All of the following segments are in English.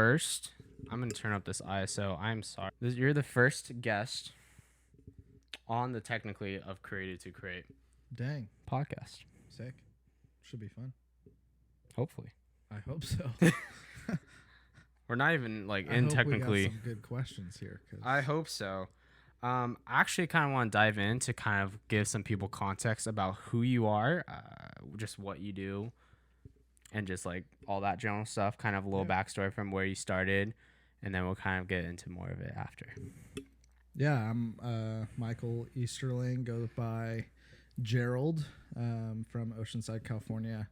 first. I'm going to turn up this ISO. I'm sorry. You're the first guest on the Technically of Created to Create Dang. podcast. Sick. Should be fun. Hopefully. I hope so. We're not even like I in hope technically. we got some good questions here. I hope so. I actually kind of want to dive in to kind of give some people context about who you are, just what you do, and just like all that general stuff, kind of a little backstory from where you started, and then we'll kind of get into more of it after. Yeah, I'm Michael Easterling, goes by GERALD, from Oceanside, California,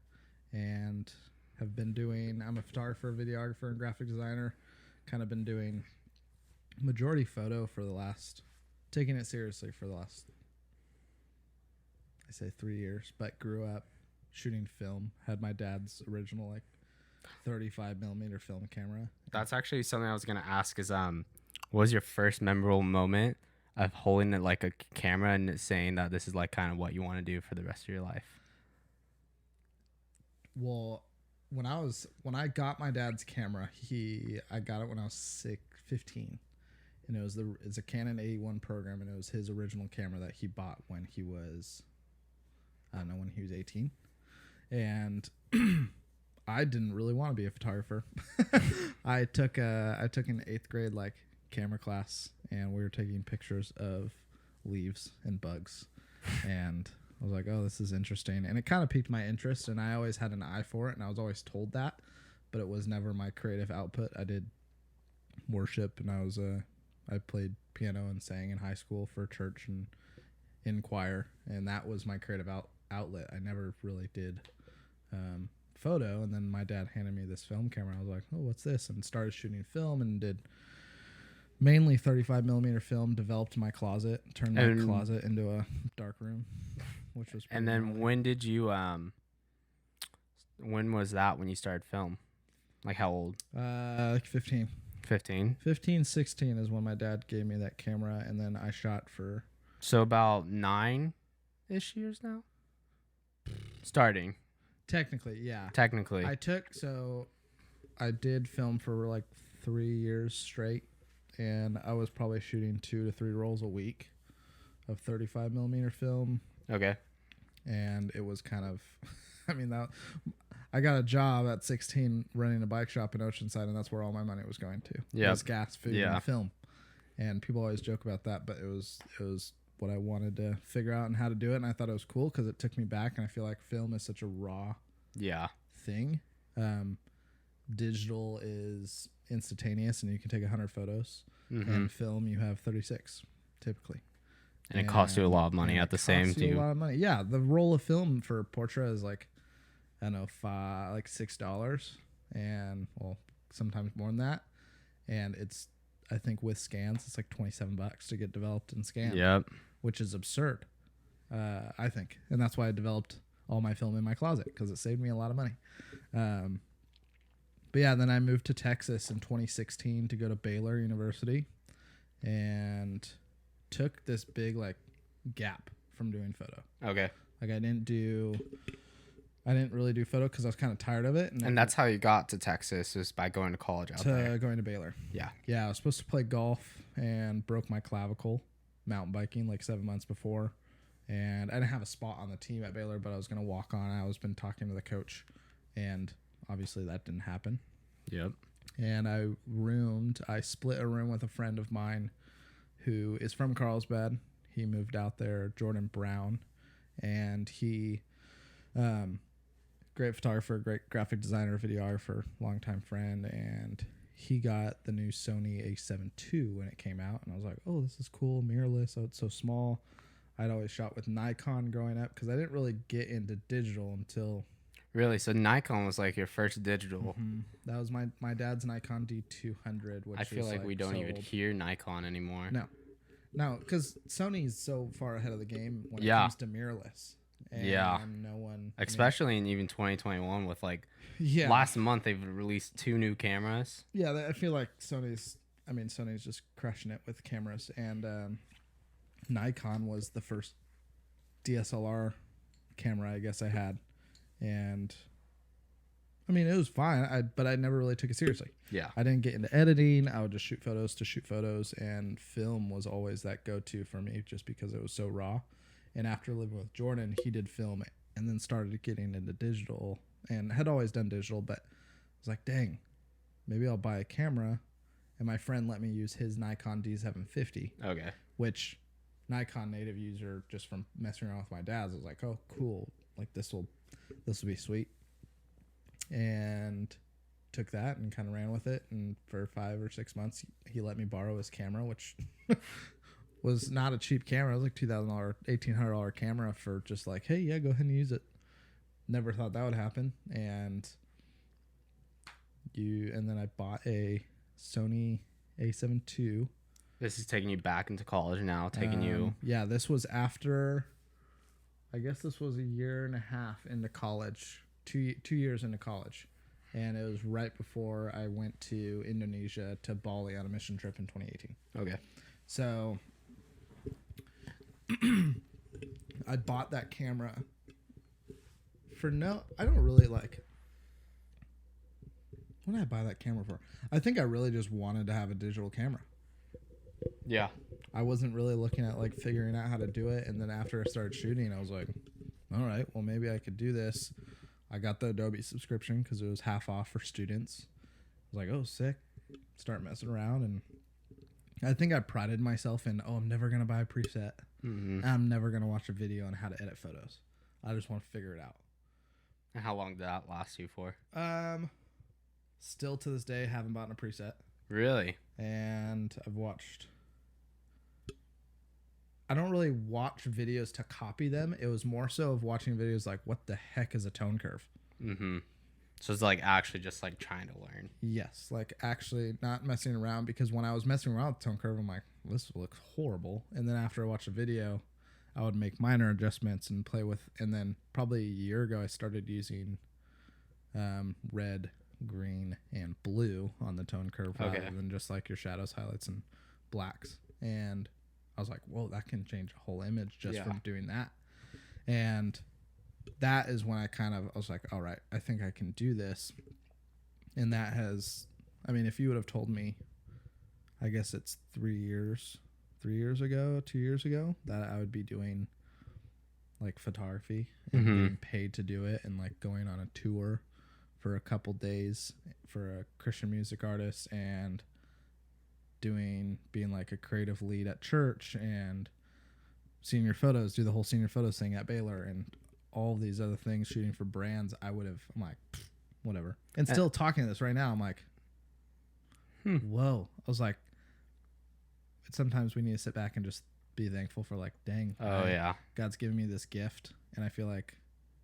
and have been doing, I'm a photographer, videographer, and graphic designer. Kind of been doing majority photo for the last, taking it seriously for the last, I say 3 years, but grew up shooting film. Had my dad's original like 35 millimeter film camera. That's actually something I was gonna ask. Is what was your first memorable moment of holding it like a camera and saying that this is like kind of what you want to do for the rest of your life? Well, when I got my dad's camera, I got it when I was 15, and it's a Canon 81 program, and it was his original camera that he bought when he was, I don't know, when he was 18, and I didn't really want to be a photographer. I took an 8th grade like camera class, and we were taking pictures of leaves and bugs, and I was like, oh, this is interesting. And it kind of piqued my interest, and I always had an eye for it, and I was always told that, but it was never my creative output. I did worship, and I played piano and sang in high school for church and in choir, and that was my creative outlet. I never really did photo, and then my dad handed me this film camera. I was like, oh, what's this? And started shooting film and did mainly 35 millimeter film, developed my closet, turned my closet into a dark room, which was pretty. And then when did you when was that when you started film? Like how old? Like 15. 15? 16 is when my dad gave me that camera, and then I shot for, so about 9-ish years now? Starting. Technically, yeah. Technically. I did film for like 3 years straight, and I was probably shooting 2 to 3 rolls a week of 35 millimeter film. Okay. And it was kind of, I mean, I got a job at 16 running a bike shop in Oceanside, and that's where all my money was going to. Yeah. It was gas, food, and film. And people always joke about that, but it was what I wanted to figure out and how to do it, and I thought it was cool because it took me back, and I feel like film is such a raw thing. Digital is instantaneous, and you can take 100 photos, and film you have 36 typically. And it costs you a lot of money at the same time. A lot of money. Yeah, the roll of film for portrait is like, I don't know, $6, and well, sometimes more than that. And it's, I think with scans, it's like $27 to get developed and scanned. Yep. Which is absurd, I think, and that's why I developed all my film in my closet, because it saved me a lot of money. But yeah, then I moved to Texas in 2016 to go to Baylor University, and took this big like gap from doing photo. Okay. Like I didn't really do photo because I was kind of tired of it. And that's how you got to Texas, is by going to college out there. Going to Baylor. Yeah. Yeah, I was supposed to play golf and broke my clavicle mountain biking like 7 months before. And I didn't have a spot on the team at Baylor, but I was going to walk on. I was been talking to the coach, and obviously that didn't happen. Yep. And I split a room with a friend of mine who is from Carlsbad. He moved out there, Jordan Brown, and he, great photographer, great graphic designer, videographer, longtime friend, and he got the new Sony A7 II when it came out, and I was like, oh, this is cool, mirrorless, oh, it's so small. I'd always shot with Nikon growing up because I didn't really get into digital until... Really? So Nikon was like your first digital? Mm-hmm. That was my dad's Nikon D200, which I feel like we don't even hear Nikon anymore. No, because Sony's so far ahead of the game when it comes to mirrorless. And no one... Especially in even 2021 with like... Yeah. Last month they've released 2 new cameras. Yeah, I feel like Sony's just crushing it with cameras. And Nikon was the first DSLR camera I guess I had. And I mean, it was fine, but I never really took it seriously. Yeah. I didn't get into editing. I would just shoot photos to shoot photos, and film was always that go-to for me just because it was so raw. And after living with Jordan, he did film and then started getting into digital and had always done digital, but I was like, dang, maybe I'll buy a camera. And my friend let me use his Nikon D750. Okay. Which Nikon native user, just from messing around with my dad's, was like, oh, cool. Like this will be sweet. And took that and kind of ran with it. And for 5 or 6 months, he let me borrow his camera, which was not a cheap camera. It was like $2,000, $1,800 camera for just like, hey, yeah, go ahead and use it. Never thought that would happen. And then I bought a Sony A7 II. This is taking you back into college now, Yeah, this was after, I guess this was a year and a half into college, 2 years into college. And it was right before I went to Indonesia to Bali on a mission trip in 2018. Okay. So I bought that camera I don't really like. What did I buy that camera for? I think I really just wanted to have a digital camera. Yeah. I wasn't really looking at like figuring out how to do it. And then after I started shooting, I was like, all right, well, maybe I could do this. I got the Adobe subscription because it was half off for students. I was like, oh, sick. Start messing around. And I think I prided myself in, I'm never going to buy a preset. Mm-hmm. I'm never going to watch a video on how to edit photos. I just want to figure it out. And how long did that last you for? Still to this day, haven't bought a preset. Really? And I don't really watch videos to copy them. It was more so of watching videos like, what the heck is a tone curve? Mm-hmm. So it's like actually just like trying to learn. Yes, like actually not messing around, because when I was messing around with tone curve, I'm like, this looks horrible. And then after I watched a video, I would make minor adjustments and play with. And then probably a year ago, I started using red, green, and blue on the tone curve rather than just like your shadows, highlights, and blacks. And I was like, whoa, that can change a whole image just from doing that. And that is when I was like, all right, I think I can do this. And that has, I mean, if you would have told me, I guess it's 2 years ago, that I would be doing like photography and getting paid to do it, and like going on a tour for a couple days for a Christian music artist, and being like a creative lead at church, and do the whole senior photos thing at Baylor, and all these other things, shooting for brands, I'm like, whatever. And still talking to this right now, I'm like, whoa. I was like, sometimes we need to sit back and just be thankful for like, dang, God's given me this gift. And I feel like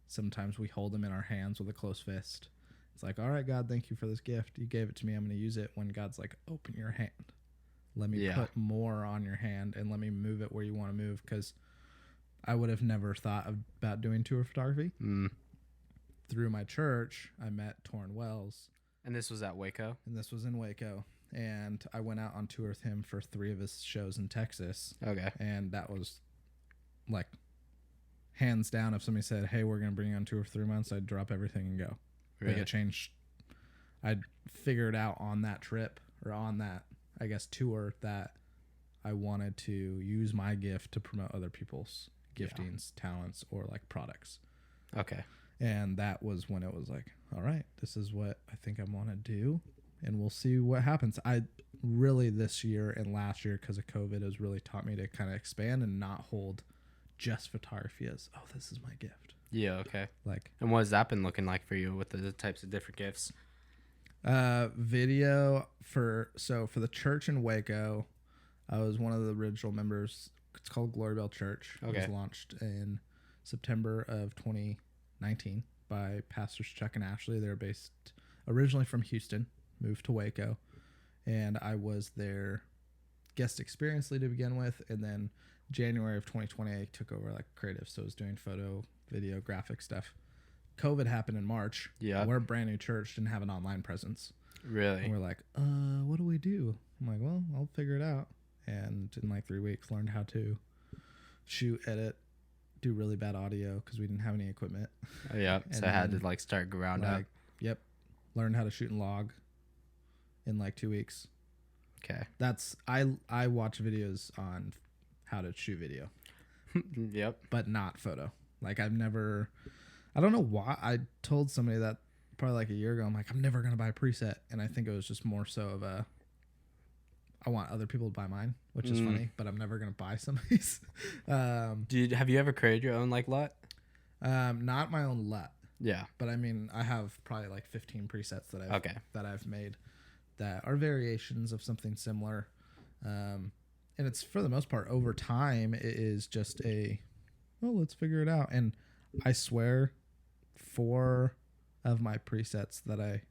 sometimes we hold them in our hands with a closed fist. It's like, all right, God, thank you for this gift. You gave it to me. I'm going to use it. When God's like, open your hand. Let me put more on your hand and let me move it where you want to move. Because I would have never thought about doing tour photography. Through my church, I met Torrin Wells. And this was at Waco? And this was in Waco. And I went out on tour with him for 3 of his shows in Texas. Okay. And that was like, hands down, if somebody said, hey, we're going to bring you on tour for 3 months, I'd drop everything and go. Really? Like, it changed. I'd figured out on that trip, or on that, I guess, tour, that I wanted to use my gift to promote other people's giftings, talents, or like products. Okay. And that was when it was like, all right, this is what I think I want to do, and we'll see what happens. I really, this year and last year, because of COVID, has really taught me to kind of expand and not hold just photography as, oh, this is my gift. Yeah, okay. Like, and what has that been looking like for you with the types of different gifts? Video for the church in Waco. I was one of the original members. It's called Glory Bell Church. Okay. It was launched in September of 2019 by Pastors Chuck and Ashley. They're based originally from Houston, moved to Waco, and I was their guest experience lead to begin with. And then January of 2020, I took over like creative, so I was doing photo, video, graphic stuff. COVID happened in March. Yeah, we're a brand new church, didn't have an online presence. Really? And we're like, what do we do? I'm like, well, I'll figure it out. And in like 3 weeks, learned how to shoot, edit, do really bad audio because we didn't have any equipment. Oh, yeah. So I had to like start ground up. Yep. Learned how to shoot and log in like 2 weeks. Okay. That's I watch videos on how to shoot video, Yep. but not photo. Like I don't know why. I told somebody that probably like a year ago. I'm like, I'm never gonna buy a preset, and I think it was just more so of I want other people to buy mine, which is funny, but I'm never gonna buy somebody's. Have you ever created your own like LUT? Not my own LUT, Yeah. but I mean, I have probably like 15 presets that I've made that are variations of something similar, and it's for the most part over time. It is just let's figure it out. And I swear, 4 of my presets that I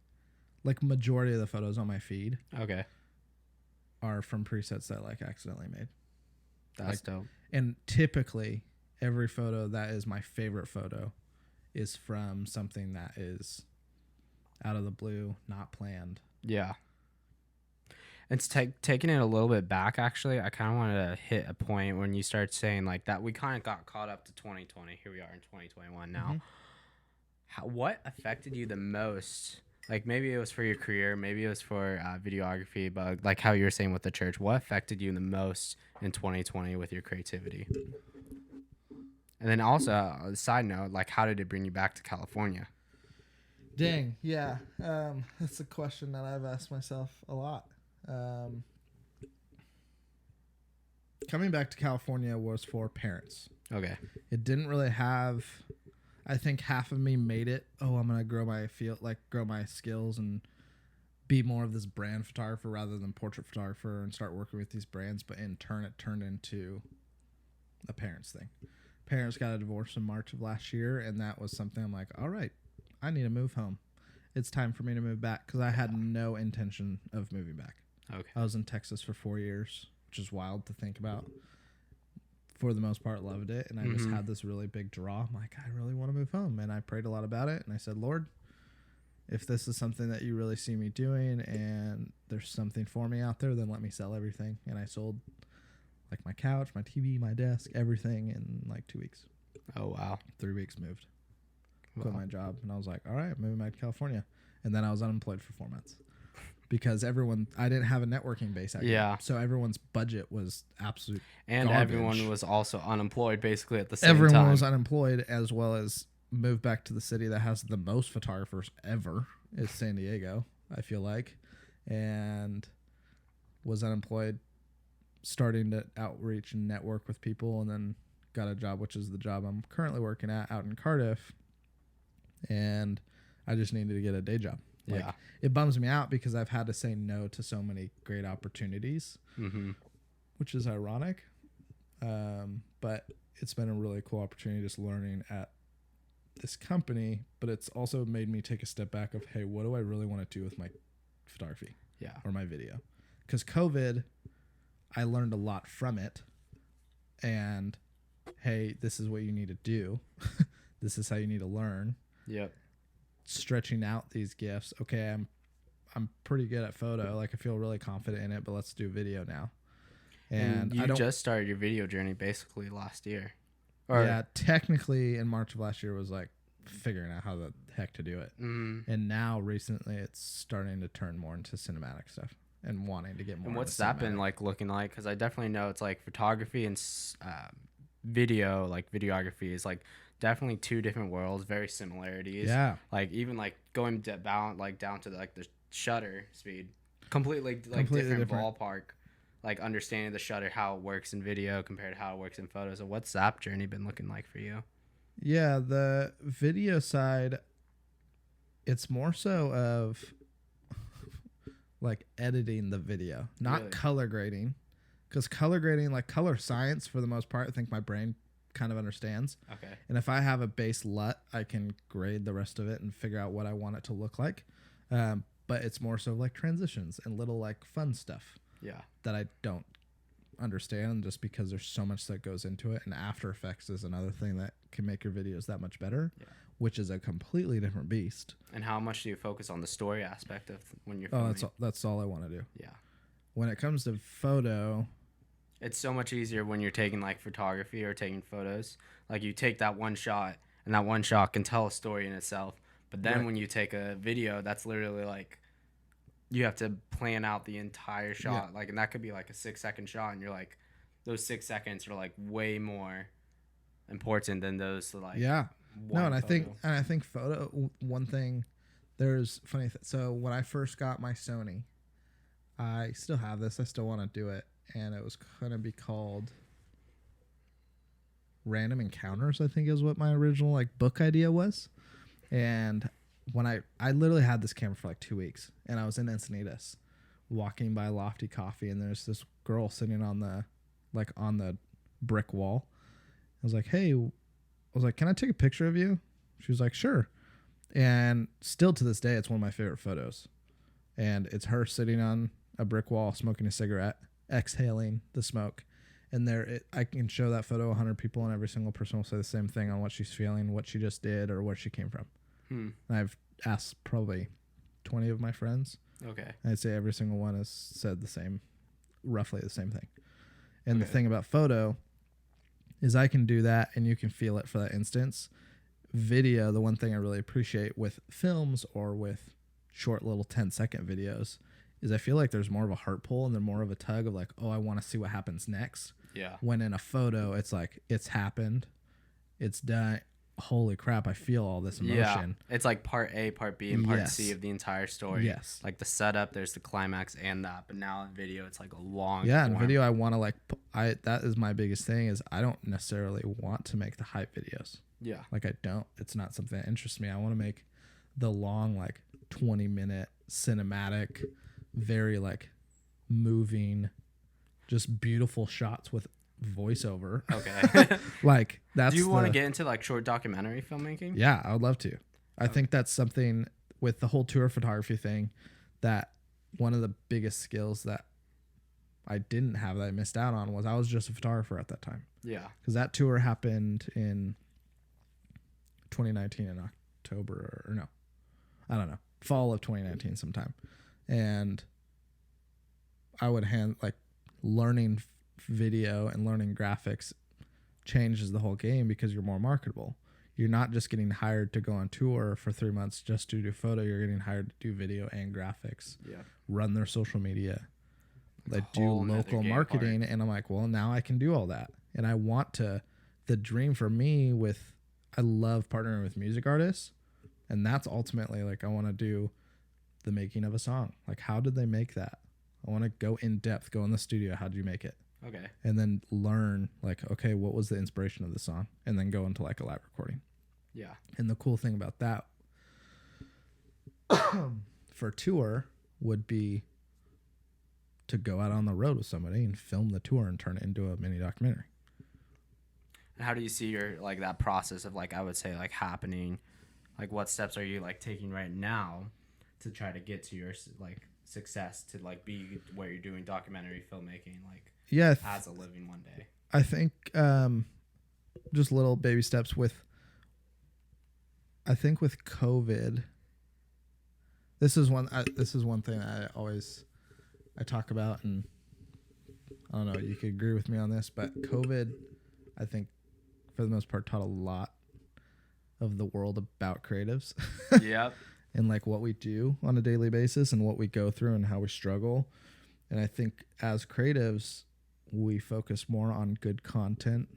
like, majority of the photos on my feed, Okay. are from presets that I like accidentally made. That's dope. And typically, every photo that is my favorite photo is from something that is out of the blue, not planned. Yeah. It's taking it a little bit back, actually. I kind of wanted to hit a point when you start saying like that. We kind of got caught up to 2020. Here we are in 2021 now. What affected you the most? Like maybe it was for your career, maybe it was for videography, but like how you were saying with the church, what affected you the most in 2020 with your creativity? And then also, a side note, like how did it bring you back to California? Dang, yeah. That's a question that I've asked myself a lot. Coming back to California was for parents. Okay. It didn't really have. I think half of me made it. Oh, I'm gonna grow my skills and be more of this brand photographer rather than portrait photographer and start working with these brands. But in turn, it turned into a parents thing. Parents got a divorce in March of last year, and that was something I'm like, all right, I need to move home. It's time for me to move back because I had no intention of moving back. Okay. I was in Texas for 4 years, which is wild to think about. For the most part, loved it, and I just had this really big draw. I'm like, I really want to move home, and I prayed a lot about it, and I said, Lord, if this is something that you really see me doing and there's something for me out there, then let me sell everything. And I sold like my couch, my TV, my desk, everything in like 2 weeks. Oh, wow. 3 weeks moved. Quit my job, and I was like, all right, I'm moving back to California. And then I was unemployed for 4 months because I didn't have a networking base. So everyone's budget was absolute and garbage. Everyone was also unemployed basically at the same time. Everyone was unemployed, as well as moved back to the city that has the most photographers ever, is San Diego, I feel like, and was unemployed, starting to outreach and network with people, and then got a job, which is the job I'm currently working at out in Cardiff. And I just needed to get a day job. Like, yeah. It bums me out because I've had to say no to so many great opportunities, which is ironic. But it's been a really cool opportunity just learning at this company. But it's also made me take a step back of, hey, what do I really want to do with my photography? Yeah. Or my video? Because COVID, I learned a lot from it. And, hey, this is what you need to do. This is how you need to learn. Yep. Stretching out these gifts. Okay, I'm pretty good at photo. Like I feel really confident in it, but let's do video now. And you just started your video journey basically last year. Yeah, technically in March of last year was like figuring out how the heck to do it. And now recently it's starting to turn more into cinematic stuff and wanting to get more. And what's that been like looking like? Because I definitely know it's like photography and video, like videography is like definitely two different worlds, very similarities. Yeah. Like even like going down to like the shutter speed, completely different ballpark. Like understanding the shutter, how it works in video compared to how it works in photos. So what's that journey been looking like for you? Yeah, the video side, it's more so of like editing the video, not color grading. Because color grading, like color science for the most part, I think my brain kind of understands. Okay. And if I have a base LUT, I can grade the rest of it and figure out what I want it to look like. But it's more so like transitions and little like fun stuff. Yeah. That I don't understand just because there's so much that goes into it. And After Effects is another thing that can make your videos that much better, which is a completely different beast. And how much do you focus on the story aspect of when you're filming? That's all I want to do. Yeah. When it comes to photo, it's so much easier when you're taking like photography or taking photos. Like you take that one shot and that one shot can tell a story in itself. But then Right. when you take a video, that's literally like you have to plan out the entire shot. Yeah. Like, and that could be like a 6-second shot, and you're like, those 6 seconds are like way more important than those like Yeah. No, one photo. I think photo one thing. There's funny. So when I first got my Sony, I still have this. I still want to do it, and it was gonna be called Random Encounters. I think is what my original like book idea was. And when I literally had this camera for like 2 weeks, and I was in Encinitas, walking by Lofty Coffee, and there's this girl sitting on the brick wall. I was like, hey, can I take a picture of you? She was like, sure. And still to this day, it's one of my favorite photos. And it's her sitting on a brick wall, smoking a cigarette, exhaling the smoke. And I can show that photo 100 people, and every single person will say the same thing on what she's feeling, what she just did, or where she came from. And I've asked probably 20 of my friends. Okay. I'd say every single one has said roughly the same thing. And the thing about photo is I can do that, and you can feel it for that instance. Video, the one thing I really appreciate with films or with short little 10-second videos is I feel like there's more of a heart pull and then more of a tug of like, oh, I want to see what happens next. Yeah. When in a photo, it's like, it's happened, it's done. Holy crap, I feel all this emotion. Yeah. It's like part A, part B, and part C of the entire story. Yes. Like the setup, there's the climax and that. But now in video, it's like a long in video, I want to that is my biggest thing is I don't necessarily want to make the hype videos. Yeah. Like I don't. It's not something that interests me. I want to make the long, like 20-minute cinematic, very like moving, just beautiful shots with voiceover. Okay. Like that's. Do you want to get into like short documentary filmmaking? Yeah, I would love to. I think that's something with the whole tour photography thing that one of the biggest skills that I didn't have that I missed out on was I was just a photographer at that time. Yeah. Because that tour happened in 2019 in October or no, I don't know, fall of 2019 sometime. And I would learning video and learning graphics changes the whole game because you're more marketable. You're not just getting hired to go on tour for 3 months just to do photo. You're getting hired to do video and graphics, run their social media, do local marketing. And I'm like, well, now I can do all that. And I want to, the dream for me I love partnering with music artists. And that's ultimately like, I want to do the making of a song. Like, how did they make that? I want to go in depth, go in the studio. How did you make it? Okay. And then learn like, okay, what was the inspiration of the song? And then go into like a live recording. Yeah. And the cool thing about that for tour would be to go out on the road with somebody and film the tour and turn it into a mini documentary. And how do you see your like that process of like I would say like happening? Like what steps are you like taking right now to try to get to your like success to like be where you're doing documentary filmmaking like as a living one day? I think just little baby steps with COVID. This is one thing that I talk about, and I don't know, you could agree with me on this, but COVID, I think for the most part taught a lot of the world about creatives. Yep. And like what we do on a daily basis and what we go through and how we struggle. And I think as creatives, we focus more on good content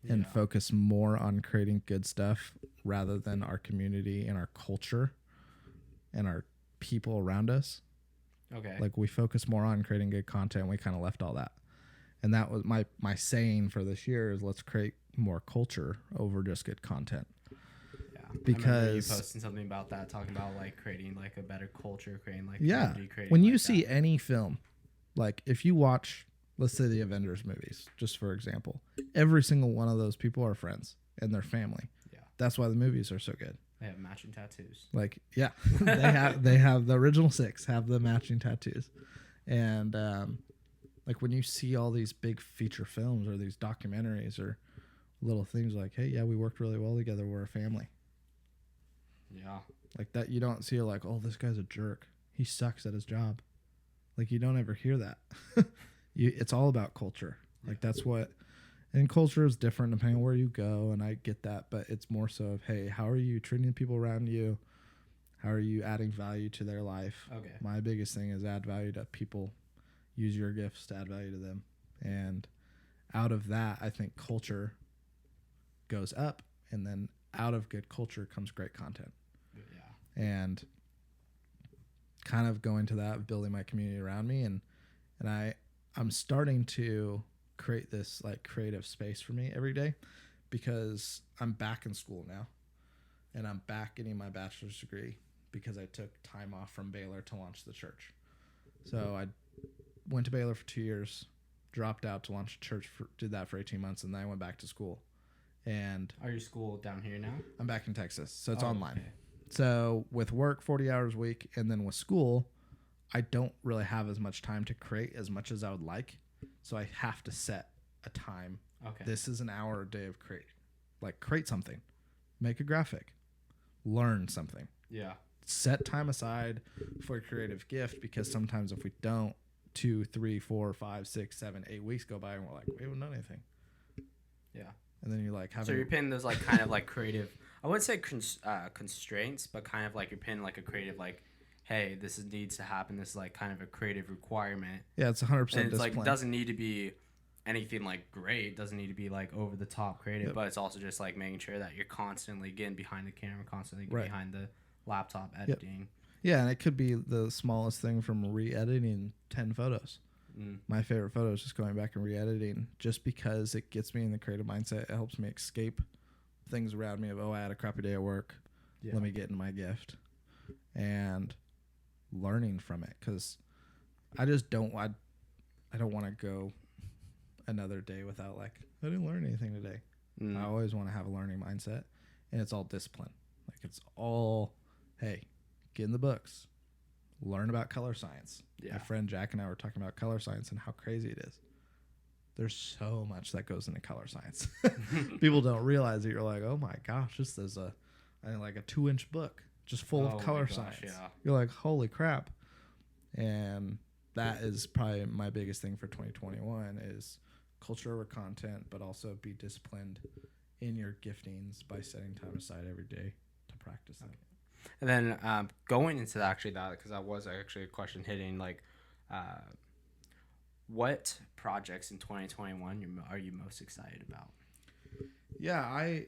and focus more on creating good stuff rather than our community and our culture and our people around us. Okay. Like we focus more on creating good content. We kind of left all that. And that was my saying for this year is let's create more culture over just good content. Because you posting something about that, talking about like creating like a better culture, creating like when you see any film, like if you watch, let's say the Avengers movies, just for example, every single one of those people are friends and they're family. Yeah, that's why the movies are so good. They have matching tattoos. Like they have the original 6 have the matching tattoos, and like when you see all these big feature films or these documentaries or little things like, hey, yeah, we worked really well together, we're a family. Yeah. Like that, you don't see like, oh, this guy's a jerk, he sucks at his job. Like you don't ever hear that. It's all about culture. Like that's what, And culture is different depending on where you go, and I get that, but it's more so of, hey, how are you treating people around you? How are you adding value to their life? Okay. My biggest thing is add value to people. Use your gifts to add value to them. And out of that, I think culture goes up, and then out of good culture comes great content. Yeah. And kind of going to that, building my community around me, and I'm starting to create this like creative space for me every day, because I'm back in school now, and I'm back getting my bachelor's degree because I took time off from Baylor to launch the church. So I went to Baylor for 2 years, dropped out to launch a church, did that for 18 months, and then I went back to school. And are you school down here now? I'm back in Texas, so it's online. Okay. So with work, 40 hours a week, and then with school, I don't really have as much time to create as much as I would like. So I have to set a time. Okay. This is an hour a day of create something, make a graphic, learn something. Yeah. Set time aside for a creative gift, because sometimes if we don't, 2, 3, 4, 5, 6, 7, 8 weeks go by and we're like, we haven't done anything. Yeah. And then you're like having. So you're pinning those like kind of like creative. I wouldn't say constraints, but kind of like you're pinning like a creative like, hey, needs to happen. This is like kind of a creative requirement. Yeah, it's 100% And it's discipline. like, it doesn't need to be anything like great. It doesn't need to be like over the top creative, Yep. but it's also just like making sure that you're constantly getting behind the camera, constantly Right. behind the laptop editing. Yeah, and it could be the smallest thing from re-editing 10 photos. My favorite photo is just going back and re-editing, just because it gets me in the creative mindset. It helps me escape things around me of, I had a crappy day at work. Yeah. Let me get in my gift. And learning from it, because I just don't want to go another day without like, I didn't learn anything today. I always want to have a learning mindset, and it's all discipline. Like it's all, hey, get in the books, learn about color science. Yeah. My friend Jack and I were talking about color science and how crazy it is. There's so much that goes into color science. People don't realize that. You're like, oh my gosh, this is like a 2-inch book just full of color science. Yeah. You're like, holy crap. And that is probably my biggest thing for 2021 is culture over content, but also be disciplined in your giftings by setting time aside every day to practice them. And then going into that, because that was actually a question hitting, like, what projects in 2021 are you most excited about? Yeah,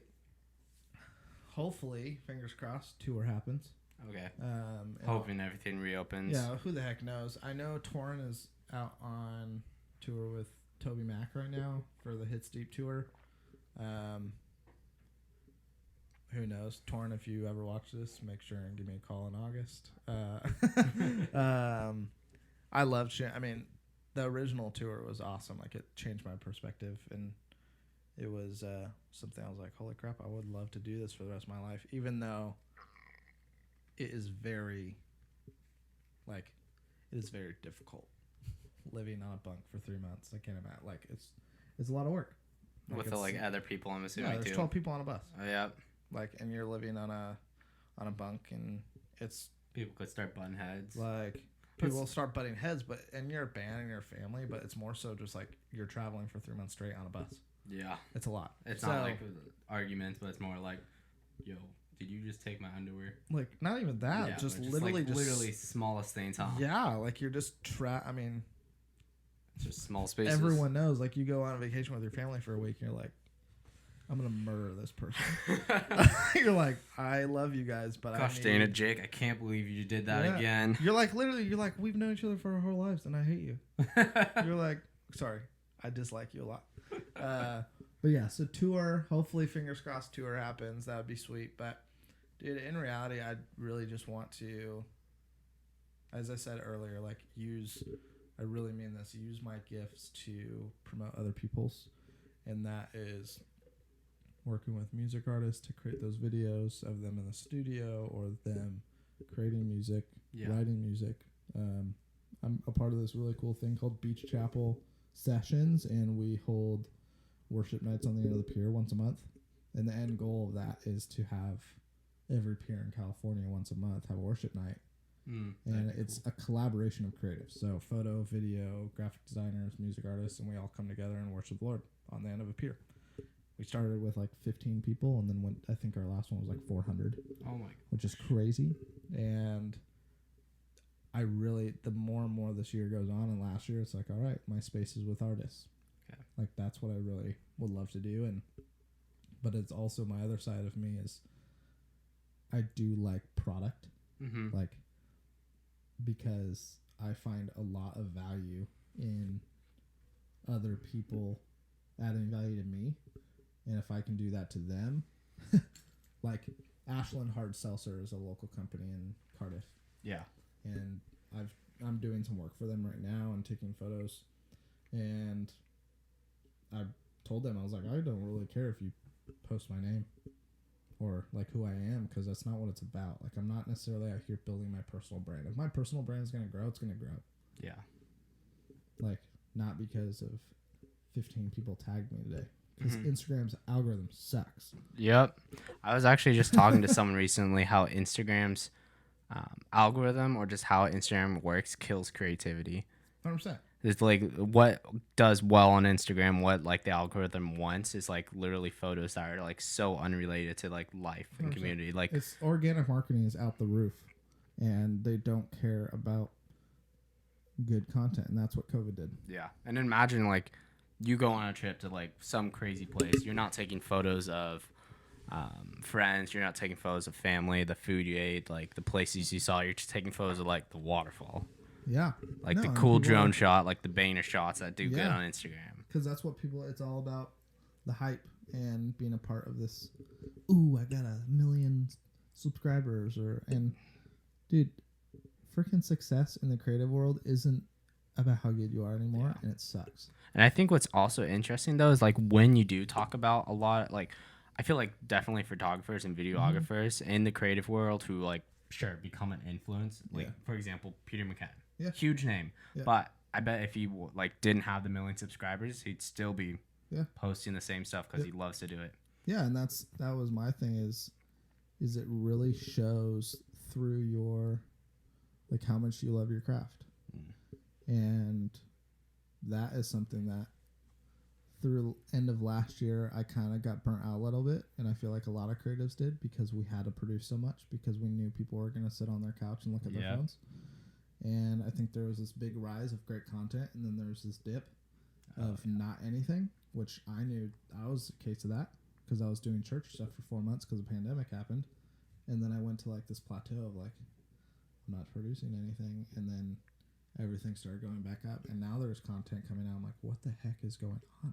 hopefully, fingers crossed, tour happens. Okay. Hoping everything reopens. Yeah, who the heck knows? I know Torrin is out on tour with Toby Mac right now for the Hits Deep tour. Who knows? Torn, if you ever watch this, make sure and give me a call in August. I loved I mean, the original tour was awesome. Like, it changed my perspective, and it was something I was like, holy crap, I would love to do this for the rest of my life, even though it is very difficult living on a bunk for 3 months. I can't imagine. Like, it's a lot of work. With other people, I'm assuming, yeah, there's too. 12 people on a bus. Oh, yeah. Like, and you're living on a bunk, and it's people could start butting heads. like people will start butting heads, and you're a band and you're a family, but it's more so just like you're traveling for 3 months straight on a bus. Yeah, it's a lot. It's not like arguments, but it's more like, yo, did you just take my underwear? Like, not even that. Yeah, just literally smallest things, huh? Yeah, like you're just I mean, it's just small spaces. Everyone knows. Like, you go on vacation with your family for a week, and you're like, I'm gonna murder this person. You're like, I love you guys, but gosh dang it, Jake, I can't believe you did that again. You're like, literally, we've known each other for our whole lives, and I hate you. You're like, sorry, I dislike you a lot. But yeah, so tour, hopefully, fingers crossed, tour happens. That would be sweet. But dude, in reality, I really just want to, as I said earlier, like, I really mean this, use my gifts to promote other people's, and that is working with music artists to create those videos of them in the studio or them creating music, writing music. I'm a part of this really cool thing called Beach Chapel Sessions, and we hold worship nights on the end of the pier once a month. And the end goal of that is to have every pier in California once a month have a worship night. and it's a collaboration of creatives. So photo, video, graphic designers, music artists, and we all come together and worship the Lord on the end of a pier. We started with like 15 people, and then I think our last one was like 400. Oh my! Which is crazy. And the more and more this year goes on, and last year it's like, all right, my space is with artists. Okay. Like that's what I really would love to do, but it's also my other side of me is I do like product, like because I find a lot of value in other people adding value to me. And if I can do that to them, like Ashland Hard Seltzer is a local company in Cardiff. Yeah. And I'm doing some work for them right now and taking photos. And I told them, I was like, I don't really care if you post my name or like who I am, because that's not what it's about. Like I'm not necessarily out here building my personal brand. If my personal brand is going to grow, it's going to grow. Yeah. Like not because of 15 people tagged me today. Because Instagram's algorithm sucks. Yep. I was actually just talking to someone recently how Instagram's algorithm, or just how Instagram works, kills creativity. 100%. It's like what does well on Instagram, what like the algorithm wants is like literally photos that are like so unrelated to like life and 100%. community. Like it's organic marketing is out the roof, and they don't care about good content, and that's what COVID did. Yeah. And imagine like you go on a trip to like some crazy place. You're not taking photos of friends. You're not taking photos of family, the food you ate, like the places you saw. You're just taking photos of like the waterfall. Yeah. Like the cool drone shot, like the Boehner shots that do good on Instagram. Because that's what it's all about, the hype and being a part of this. Ooh, I got 1 million subscribers. And dude, freaking success in the creative world isn't about how good you are anymore, and it sucks. And I think what's also interesting though is like when you do talk about a lot, like I feel like definitely photographers and videographers in the creative world who like sure become an influence. Like for example, Peter McKinnon, huge name, but I bet if he like didn't have the 1 million subscribers, he'd still be posting the same stuff because he loves to do it. Yeah, and that was my thing is it really shows through your like how much you love your craft. And that is something that through end of last year, I kind of got burnt out a little bit. And I feel like a lot of creatives did, because we had to produce so much, because we knew people were going to sit on their couch and look at their phones. And I think there was this big rise of great content. And then there's this dip of not anything, which I knew I was a case of that, because I was doing church stuff for 4 months because the pandemic happened. And then I went to like this plateau of like, I'm not producing anything. And then everything started going back up, and now there's content coming out. I'm like, what the heck is going on?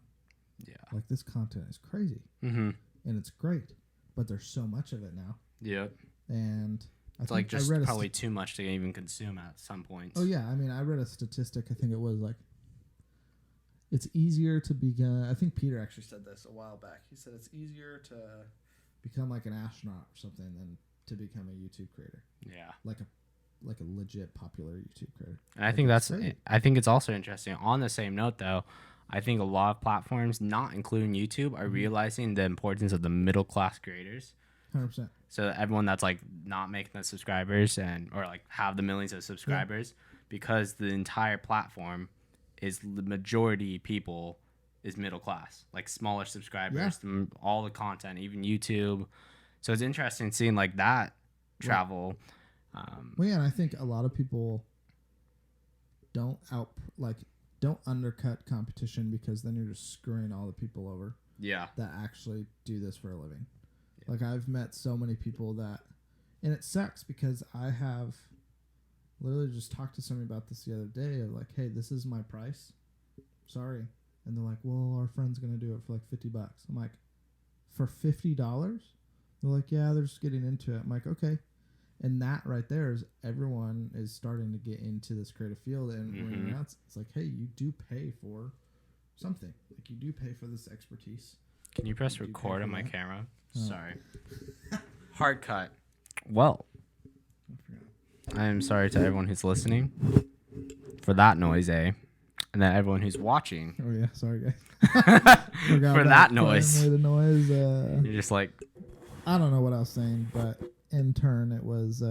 Yeah. Like this content is crazy. And it's great, but there's so much of it now. Yep. And it's like just probably too much to even consume at some points. Oh yeah. I mean, I read a statistic. I think it was like, it's easier to begin. I think Peter actually said this a while back. He said it's easier to become like an astronaut or something than to become a YouTube creator. Yeah. Like a legit popular YouTube creator. And I think I think it's also interesting. On the same note though, I think a lot of platforms, not including YouTube, are realizing the importance of the middle class creators. 100%. So everyone that's like not making the subscribers or like have the millions of subscribers, because the entire platform is the majority people is middle class, like smaller subscribers, all the content, even YouTube. So it's interesting seeing like that travel. And I think a lot of people don't undercut competition, because then you're just screwing all the people over. Yeah. That actually do this for a living. Yeah. Like I've met so many people and it sucks, because I have literally just talked to somebody about this the other day of like, hey, this is my price. Sorry. And they're like, well, our friend's going to do it for like $50. I'm like, for $50? They're like, yeah, they're just getting into it. I'm like, okay. And that right there is everyone is starting to get into this creative field. And when you're out, it's like, hey, you do pay for something. Like you do pay for this expertise. Can you press record on my camera? Oh. Sorry. Hard cut. Well, I am sorry to everyone who's listening for that noise, And then everyone who's watching. Oh, yeah. Sorry, guys. For that noise. Made a noise. You're just like. I don't know what I was saying, but in turn, it was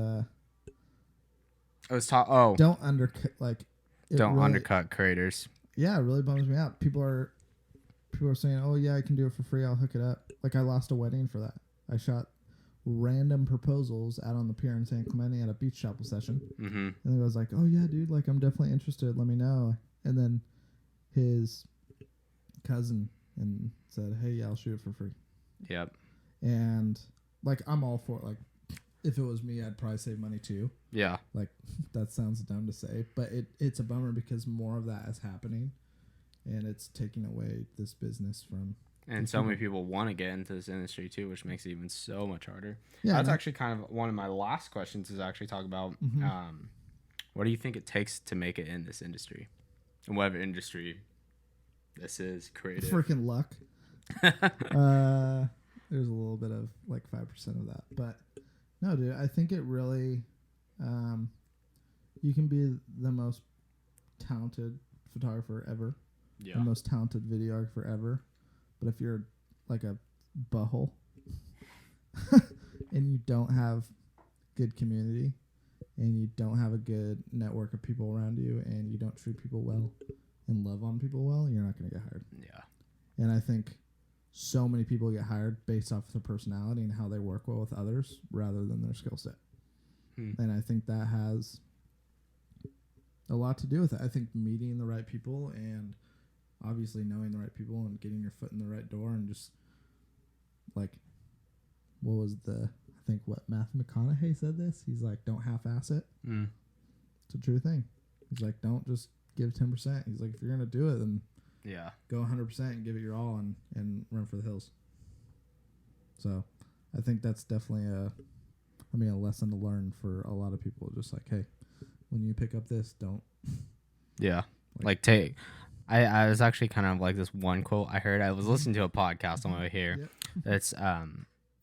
I was talking. Oh, don't undercut like. don't really, undercut creators. Yeah, it really bums me out. People are saying, "Oh yeah, I can do it for free. I'll hook it up." Like I lost a wedding for that. I shot random proposals out on the pier in San Clemente at a beach chapel session, and the guy was like, "Oh yeah, dude, like I'm definitely interested. Let me know." And then his cousin and said, "Hey, yeah, I'll shoot it for free." Yep. And like I'm all for it. Like if it was me, I'd probably save money too. Yeah. Like that sounds dumb to say, but it's a bummer because more of that is happening, and it's taking away this business from. And so many people want to get into this industry too, which makes it even so much harder. Yeah, that's actually kind of one of my last questions is actually talk about what do you think it takes to make it in this industry, and whatever industry this is, creative. Freaking luck. There's a little bit of like 5% of that, but no, dude, I think it really, you can be the most talented photographer ever, the most talented videographer ever, but if you're like a butthole and you don't have good community and you don't have a good network of people around you and you don't treat people well and love on people well, you're not going to get hired. Yeah. And I think so many people get hired based off their personality and how they work well with others rather than their skill set. And I think that has a lot to do with it. I think meeting the right people and obviously knowing the right people and getting your foot in the right door and just like, what was I think what Matthew McConaughey said this. He's like, don't half-ass it. It's a true thing. He's like, don't just give 10%. He's like, if you're going to do it, then go 100% and give it your all and run for the hills. So I think that's definitely a lesson to learn for a lot of people. Just like, hey, when you pick up this, don't. Yeah. Like take. I was actually kind of like this one quote I heard. I was listening to a podcast on my way here. It's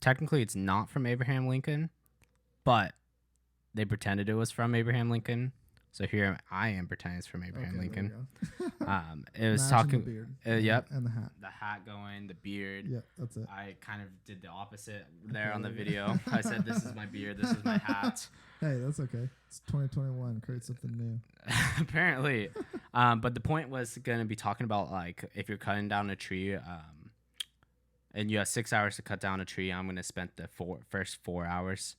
technically it's not from Abraham Lincoln, but they pretended it was from Abraham Lincoln. So here I am pretending it's from Abraham Lincoln. It was talking. The beard, yep. And the hat. The hat going, the beard. Yep, that's it. I kind of did the opposite there on the video. I said, "This is my beard. This is my hat." Hey, that's okay. It's 2021. Create something new. Apparently, but the point was going to be talking about like if you're cutting down a tree, and you have 6 hours to cut down a tree. I'm going to spend the first 4 hours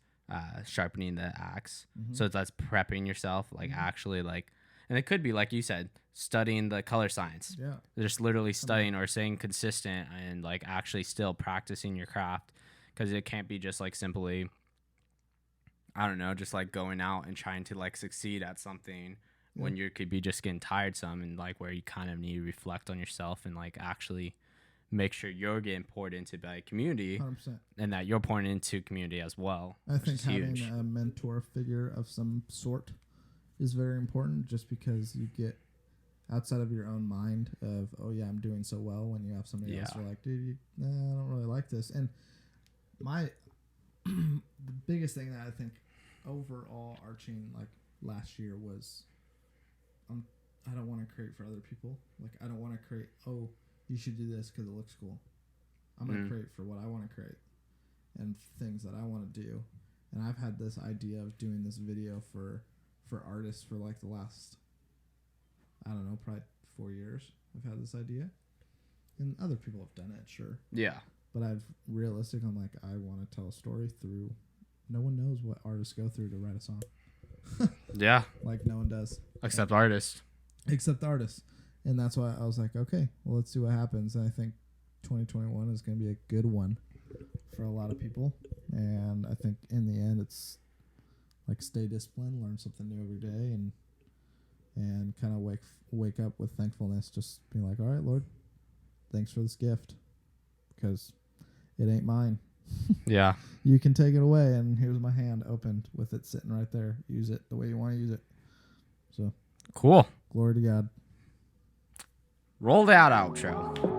sharpening the axe. So that's prepping yourself, like actually like, and it could be like you said, studying the color science. Yeah, just literally studying or staying consistent and like actually still practicing your craft, because it can't be just like simply, I don't know, just like going out and trying to like succeed at something when you could be just getting tired some, and like where you kind of need to reflect on yourself and like actually make sure you're getting poured into by community 100%. And that you're pouring into community as well. I think having a mentor figure of some sort is very important, just because you get outside of your own mind of, oh yeah, I'm doing so well, when you have somebody else who are like, dude, I don't really like this. And the biggest thing that I think overall arching like last year was, I don't want to create for other people. Like I don't want to create, oh, you should do this because it looks cool. I'm going to create for what I want to create and things that I want to do. And I've had this idea of doing this video for artists for like the last, I don't know, probably 4 years. I've had this idea. And other people have done it, sure. Yeah. But I'm like, I want to tell a story through, no one knows what artists go through to write a song. Yeah. Like no one does. Except artists. And that's why I was like, okay, well, let's see what happens. And I think 2021 is going to be a good one for a lot of people. And I think in the end, it's like stay disciplined, learn something new every day, and kind of wake up with thankfulness. Just being like, all right, Lord, thanks for this gift, because it ain't mine. Yeah. You can take it away, and here's my hand opened with it sitting right there. Use it the way you want to use it. So cool. Glory to God. Roll that outro.